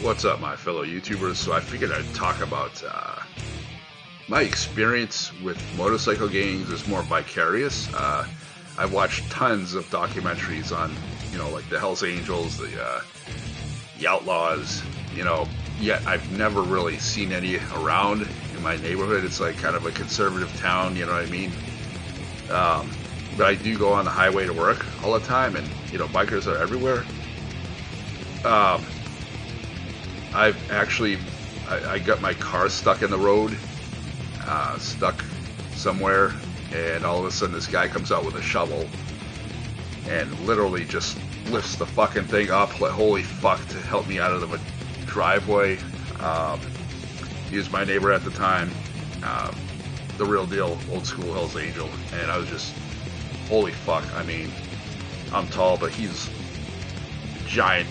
What's up, my fellow YouTubers? So I figured I'd talk about my experience with motorcycle gangs is more vicarious. I've watched tons of documentaries on, like the Hells Angels, the Outlaws, yet I've never really seen any around in my neighborhood. It's like kind of a conservative town, you know what I mean? But I do go on the highway to work all the time, and, bikers are everywhere. I got my car stuck in the road, stuck somewhere, and all of a sudden this guy comes out with a shovel and literally just lifts the fucking thing up, like, holy fuck, to help me out of the driveway. He was my neighbor at the time, the real deal, old school Hells Angel, and I was just, holy fuck. I mean, I'm tall, but he's giant.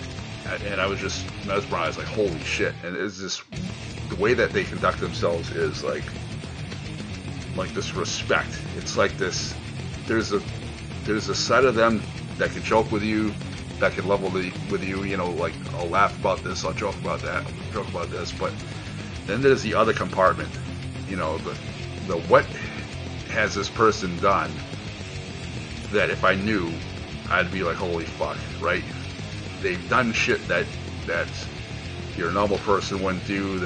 And I was just mesmerized, like, holy shit. And it's just, the way that they conduct themselves is like this respect. It's like this, there's a side of them that can joke with you, that can level with you, like, I'll laugh about this, I'll joke about that, I'll joke about this. But then there's the other compartment, the what has this person done that if I knew, I'd be like, holy fuck, right? They've done shit that your normal person wouldn't do.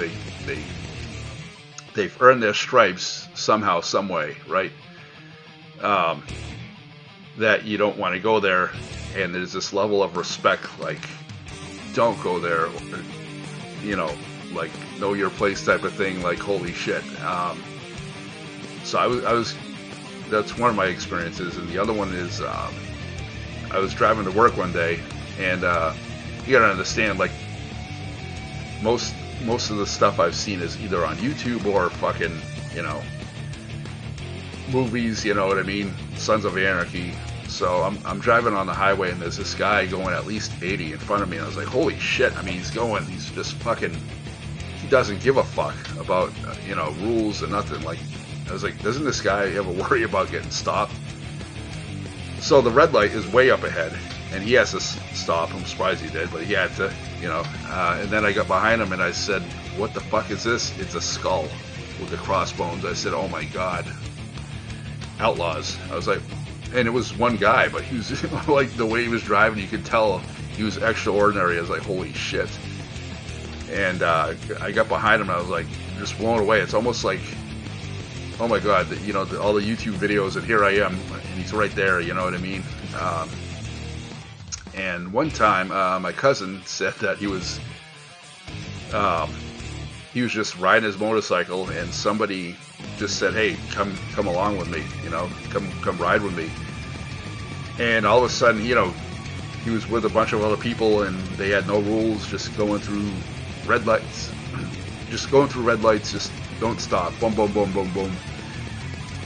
They've earned their stripes somehow, some way, right? That you don't want to go there, and there's this level of respect, like, don't go there, like, know your place type of thing, like, holy shit. So I was that's one of my experiences, and the other one is I was driving to work one day. And you gotta understand, like, most of the stuff I've seen is either on YouTube or fucking, movies, you know what I mean? Sons of Anarchy. So I'm driving on the highway, and there's this guy going at least 80 in front of me, and I was like, holy shit. I mean, he's just fucking, he doesn't give a fuck about, rules and nothing. Like, I was like, doesn't this guy ever worry about getting stopped? So the red light is way up ahead, and he has to stop. I'm surprised he did, but he had to, and then I got behind him and I said, what the fuck is this? It's a skull with the crossbones. I said, oh my God, Outlaws. I was like, and it was one guy, but he was like, the way he was driving, you could tell he was extraordinary. I was like, holy shit. And I got behind him and I was like, just blown away. It's almost like, oh my God, all the YouTube videos, and here I am, and he's right there, you know what I mean? And one time, my cousin said that he was just riding his motorcycle, and somebody just said, "Hey, come along with me, come ride with me." And all of a sudden, he was with a bunch of other people, and they had no rules, just going through red lights, just don't stop, boom, boom, boom, boom, boom.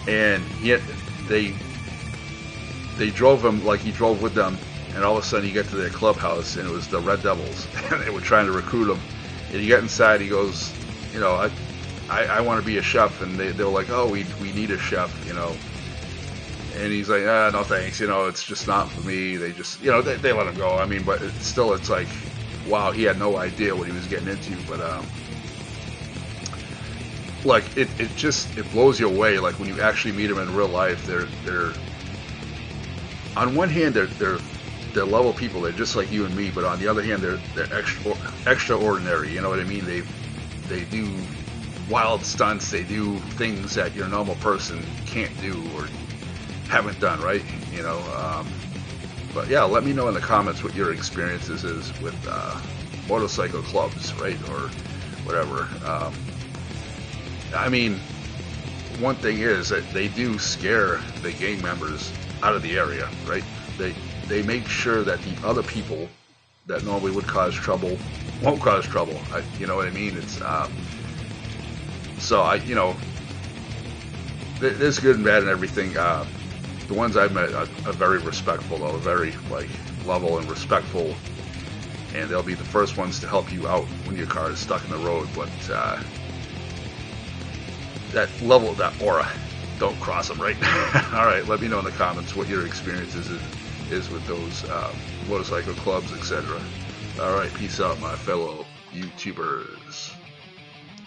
And yet they drove him like he drove with them. And all of a sudden he got to their clubhouse, and it was the Red Devils, and they were trying to recruit him. And he got inside, he goes, I want to be a chef. And they were like, oh, we need a chef, And he's like, no thanks, it's just not for me. They just, they let him go. I mean, but it's like, wow, he had no idea what he was getting into. But like, it blows you away. Like, when you actually meet them in real life, they're on one hand, they're level people. They're just like you and me, but on the other hand, they're extraordinary. You know what I mean? They do wild stunts. They do things that your normal person can't do or haven't done, right? But yeah, let me know in the comments what your experiences is with motorcycle clubs, right, or whatever. I mean, one thing is that they do scare the gang members out of the area, right? They make sure that the other people that normally would cause trouble won't cause trouble. You know what I mean? It's so there's good and bad and everything. The ones I've met are very respectful, though, very, like, level and respectful, and they'll be the first ones to help you out when your car is stuck in the road. But that level, that aura, don't cross them, right? All right, let me know in the comments what your experiences is with those motorcycle clubs, etc. All right, peace out, my fellow YouTubers.